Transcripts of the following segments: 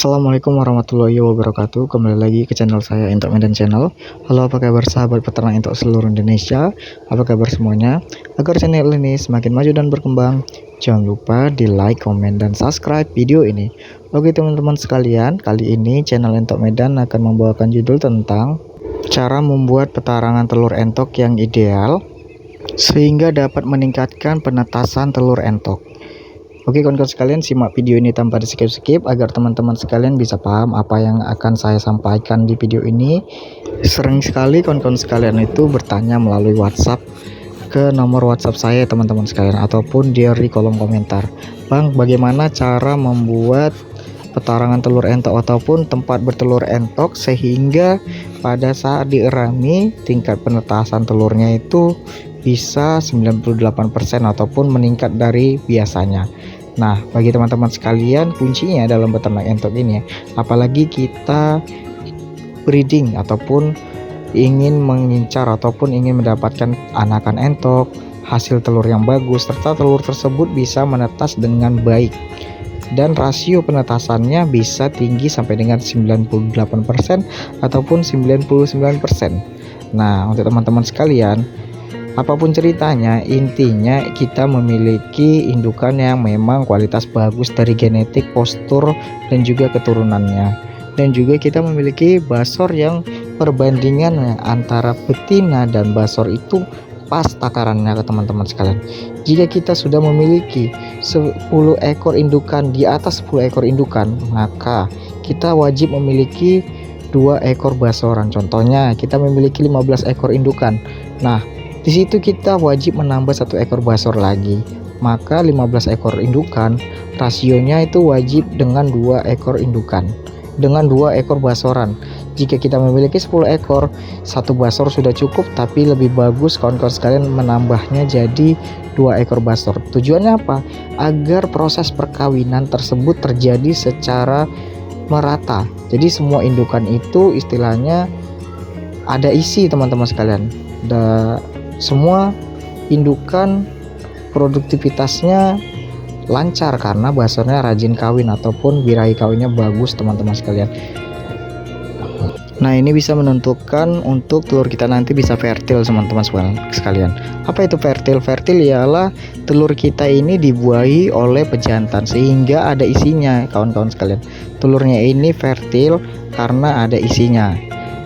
Assalamualaikum warahmatullahi wabarakatuh. Kembali lagi ke channel saya, Entok Medan Channel. Halo, apa kabar sahabat peternak entok seluruh Indonesia? Apa kabar semuanya? Agar channel ini semakin maju dan berkembang, jangan lupa di like, komen, dan subscribe video ini. Oke teman-teman sekalian, kali ini channel Entok Medan akan membawakan judul tentang cara membuat petarangan telur entok yang ideal sehingga dapat meningkatkan penetasan telur entok. Oke kawan-kawan sekalian, simak video ini tanpa di skip-skip agar teman-teman sekalian bisa paham apa yang akan saya sampaikan di video ini. Sering sekali kawan-kawan sekalian itu bertanya melalui WhatsApp ke nomor WhatsApp saya teman-teman sekalian, ataupun di kolom komentar. Bang, bagaimana cara membuat petarangan telur entok ataupun tempat bertelur entok sehingga pada saat dierami tingkat penetasan telurnya itu bisa 98% ataupun meningkat dari biasanya. Nah, bagi teman-teman sekalian, kuncinya dalam beternak entok ini, apalagi kita breeding ataupun ingin mengincar ataupun ingin mendapatkan anakan entok, hasil telur yang bagus, serta telur tersebut bisa menetas dengan baik dan rasio penetasannya bisa tinggi sampai dengan 98% ataupun 99%. Nah, untuk teman-teman sekalian, apapun ceritanya, intinya kita memiliki indukan yang memang kualitas bagus dari genetik, postur, dan juga keturunannya. Dan juga kita memiliki basor yang perbandingan antara betina dan basor itu pas takarannya ke teman-teman sekalian. Jika kita sudah memiliki 10 ekor indukan, di atas 10 ekor indukan, maka kita wajib memiliki 2 ekor basoran. Contohnya kita memiliki 15 ekor indukan. Nah, di situ kita wajib menambah 1 ekor basor lagi, maka 15 ekor indukan rasionya itu wajib dengan 2 ekor indukan dengan 2 ekor basoran. Jika kita memiliki 10 ekor, 1 basor sudah cukup, tapi lebih bagus kawan-kawan sekalian menambahnya jadi 2 ekor basor. Tujuannya apa? Agar proses perkawinan tersebut terjadi secara merata. Jadi semua indukan itu istilahnya ada isi teman-teman sekalian. Semua indukan produktivitasnya lancar karena basornya rajin kawin ataupun birahi kawinnya bagus teman-teman sekalian. Nah, ini bisa menentukan untuk telur kita nanti bisa fertil teman-teman sekalian. Apa itu fertil? Fertil ialah telur kita ini dibuahi oleh pejantan sehingga ada isinya kawan-kawan sekalian. Telurnya ini fertil karena ada isinya.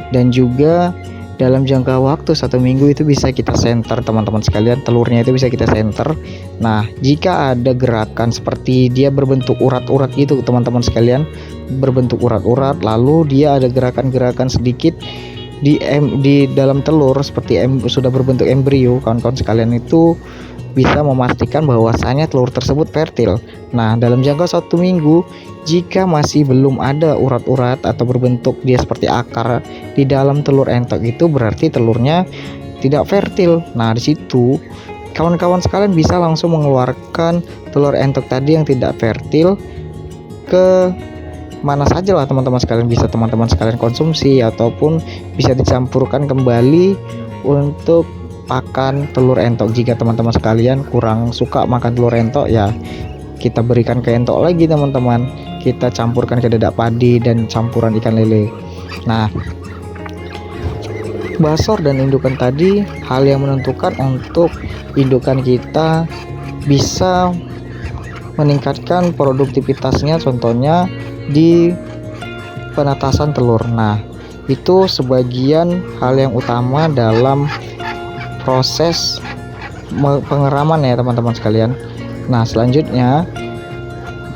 Dan juga dalam jangka waktu 1 minggu itu bisa kita senter teman-teman sekalian, telurnya itu bisa kita senter. Nah, jika ada gerakan seperti dia berbentuk urat-urat gitu teman-teman sekalian, berbentuk urat-urat, lalu dia ada gerakan-gerakan sedikit di dalam telur seperti sudah berbentuk embrio, kawan-kawan sekalian itu bisa memastikan bahwasanya telur tersebut fertil. Nah, dalam jangka 1 minggu jika masih belum ada urat-urat atau berbentuk dia seperti akar di dalam telur entok, itu berarti telurnya tidak fertil. Nah, di situ kawan-kawan sekalian bisa langsung mengeluarkan telur entok tadi yang tidak fertil ke mana saja lah teman-teman sekalian, bisa teman-teman sekalian konsumsi ataupun bisa dicampurkan kembali untuk pakan telur entok. Jika teman-teman sekalian kurang suka makan telur entok, ya kita berikan ke entok lagi teman-teman, kita campurkan ke dedak padi dan campuran ikan lele. Nah, basor dan indukan tadi hal yang menentukan untuk indukan kita bisa meningkatkan produktivitasnya, contohnya di penetasan telur. Nah, itu sebagian hal yang utama dalam proses pengeraman ya teman-teman sekalian. Nah, selanjutnya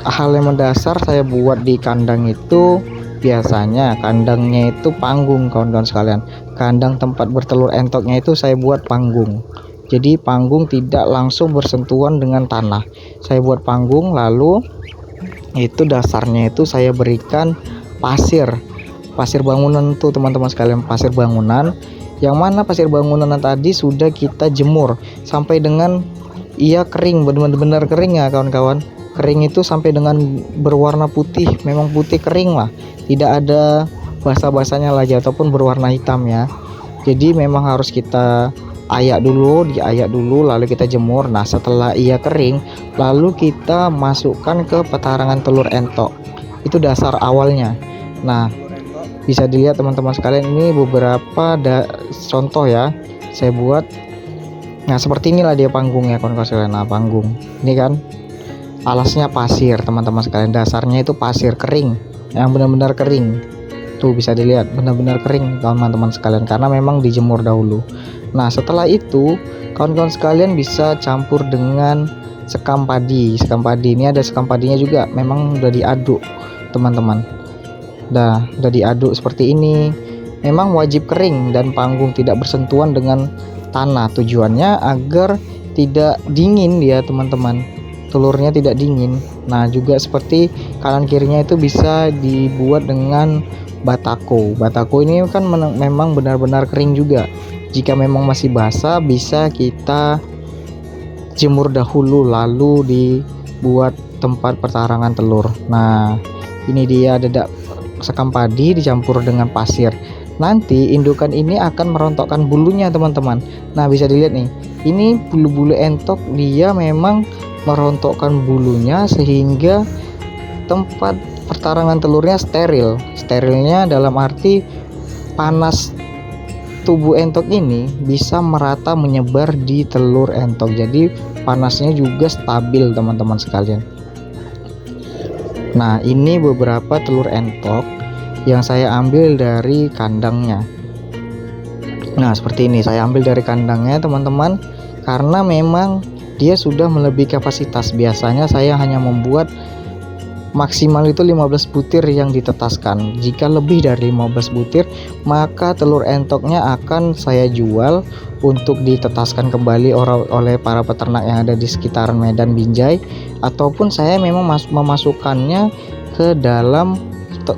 hal yang mendasar saya buat di kandang itu, biasanya kandangnya itu panggung kawan-kawan sekalian. Kandang tempat bertelur entoknya itu saya buat panggung. Jadi panggung tidak langsung bersentuhan dengan tanah. Saya buat panggung, lalu itu dasarnya itu saya berikan pasir bangunan tuh teman-teman sekalian, pasir bangunan. Yang mana pasir bangunan tadi sudah kita jemur sampai dengan ia kering, benar-benar kering ya kawan-kawan. Kering itu sampai dengan berwarna putih, memang putih kering lah, tidak ada basah-basahnya lagi ataupun berwarna hitam ya. Jadi memang harus kita diayak dulu lalu kita jemur. Nah, setelah ia kering lalu kita masukkan ke petarangan telur entok. Itu dasar awalnya. Nah, bisa dilihat teman-teman sekalian, ini beberapa contoh ya saya buat. Nah, seperti inilah dia panggungnya kawan-kawan sekalian. Nah, panggung ini kan alasnya pasir teman-teman sekalian, dasarnya itu pasir kering yang benar-benar kering. Tuh bisa dilihat benar-benar kering teman-teman sekalian, karena memang dijemur dahulu. Nah, setelah itu kawan-kawan sekalian bisa campur dengan sekam padi. Sekam padi ini ada sekam padinya juga, memang udah diaduk teman-teman. Udah diaduk seperti ini. Memang wajib kering dan panggung tidak bersentuhan dengan tanah. Tujuannya agar tidak dingin dia teman-teman, telurnya tidak dingin. Nah, juga seperti kanan kirinya itu bisa dibuat dengan batako. Batako ini kan memang benar-benar kering juga. Jika memang masih basah, bisa kita jemur dahulu lalu dibuat tempat pertarangan telur. Nah, ini dia dedak sekam padi dicampur dengan pasir. Nanti indukan ini akan merontokkan bulunya teman-teman. Nah, bisa dilihat nih, ini bulu-bulu entok dia memang merontokkan bulunya sehingga tempat pertarangan telurnya steril. Sterilnya dalam arti panas tubuh entok ini bisa merata menyebar di telur entok, jadi panasnya juga stabil teman-teman sekalian. Nah, ini beberapa telur entok yang saya ambil dari kandangnya. Nah, seperti ini saya ambil dari kandangnya teman-teman, karena memang dia sudah melebihi kapasitas. Biasanya saya hanya membuat maksimal itu 15 butir yang ditetaskan. Jika lebih dari 15 butir, maka telur entoknya akan saya jual untuk ditetaskan kembali oleh para peternak yang ada di sekitaran Medan Binjai, ataupun saya memang memasukkannya ke dalam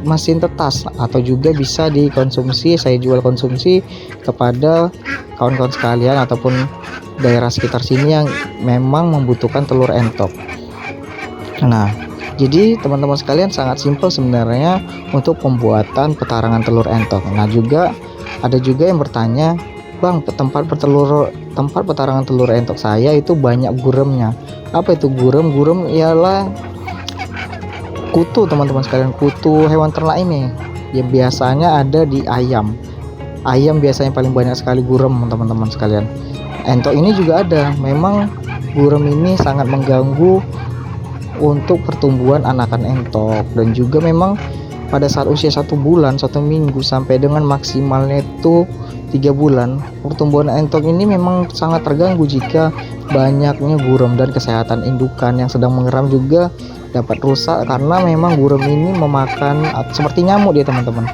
mesin tetas, atau juga bisa dikonsumsi, saya jual konsumsi kepada kawan-kawan sekalian ataupun daerah sekitar sini yang memang membutuhkan telur entok. Nah, jadi teman-teman sekalian sangat simpel sebenarnya untuk pembuatan petarangan telur entok. Nah, juga ada juga yang bertanya, Bang, tempat petarangan telur entok saya itu banyak guremnya. Apa itu gurem? Gurem ialah kutu teman-teman sekalian, kutu hewan ternak ini yang biasanya ada di ayam. Ayam biasanya paling banyak sekali gurem teman-teman sekalian. Entok ini juga ada. Memang gurem ini sangat mengganggu untuk pertumbuhan anakan entok, dan juga memang pada saat usia 1 bulan, 1 minggu sampai dengan maksimalnya itu 3 bulan, pertumbuhan entok ini memang sangat terganggu jika banyaknya gurem, dan kesehatan indukan yang sedang mengeram juga dapat rusak karena memang gurem ini memakan seperti nyamuk dia teman-teman.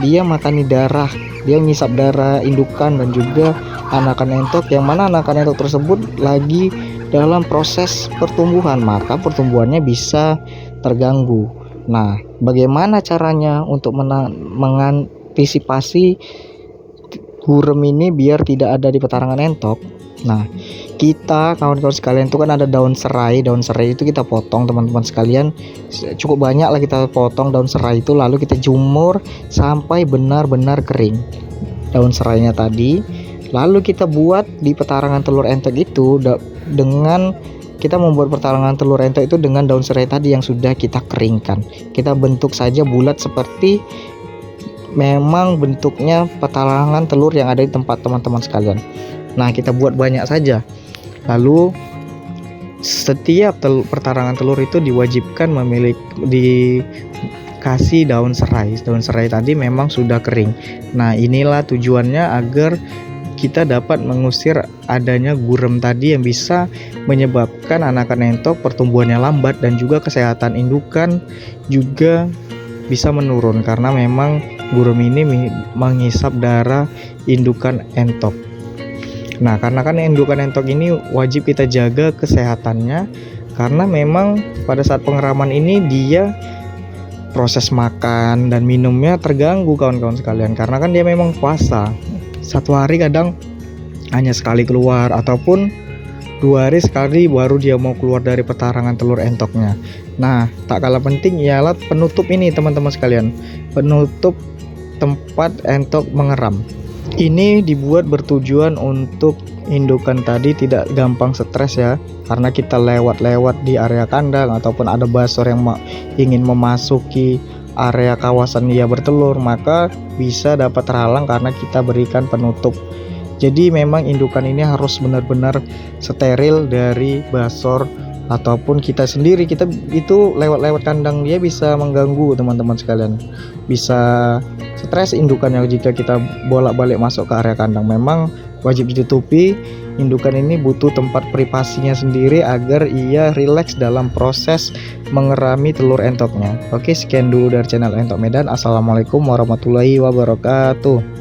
Dia makani darah, dia ngisap darah indukan dan juga anakan entok, yang mana anakan entok tersebut lagi dalam proses pertumbuhan, maka pertumbuhannya bisa terganggu. Nah, bagaimana caranya untuk mengantisipasi gurem ini biar tidak ada di petarangan entok? Nah, kita kawan-kawan sekalian itu kan ada daun serai itu kita potong teman-teman sekalian, cukup banyak lah kita potong daun serai itu, lalu kita jemur sampai benar-benar kering daun serainya tadi. Lalu kita buat di petarangan telur entok itu dengan kita membuat petarangan telur entok itu dengan daun serai tadi yang sudah kita keringkan. Kita bentuk saja bulat seperti memang bentuknya petarangan telur yang ada di tempat teman-teman sekalian. Nah, kita buat banyak saja. Lalu setiap petarangan telur itu diwajibkan dikasih daun serai. Daun serai tadi memang sudah kering. Nah, inilah tujuannya agar kita dapat mengusir adanya gurem tadi yang bisa menyebabkan anakan entok pertumbuhannya lambat, dan juga kesehatan indukan juga bisa menurun karena memang gurem ini menghisap darah indukan entok. Nah, karena kan indukan entok ini wajib kita jaga kesehatannya, karena memang pada saat pengeraman ini dia proses makan dan minumnya terganggu kawan-kawan sekalian, karena kan dia memang puasa. 1 hari kadang hanya sekali keluar, ataupun 2 hari sekali baru dia mau keluar dari petarangan telur entoknya. Nah, tak kalah penting ialah penutup ini teman-teman sekalian, penutup tempat entok mengeram. Ini dibuat bertujuan untuk indukan tadi tidak gampang stres ya, karena kita lewat-lewat di area kandang ataupun ada basor yang ingin memasuki area kawasan ia bertelur, maka bisa dapat terhalang karena kita berikan penutup. Jadi memang indukan ini harus benar-benar steril dari basor ataupun kita sendiri. Kita itu lewat-lewat kandang dia bisa mengganggu teman-teman sekalian, bisa stres indukannya jika kita bolak-balik masuk ke area kandang. Memang wajib ditutupi. Indukan ini butuh tempat privasinya sendiri agar ia rileks dalam proses mengerami telur entoknya. Oke, sekian dulu dari channel Entok Medan. Assalamualaikum warahmatullahi wabarakatuh.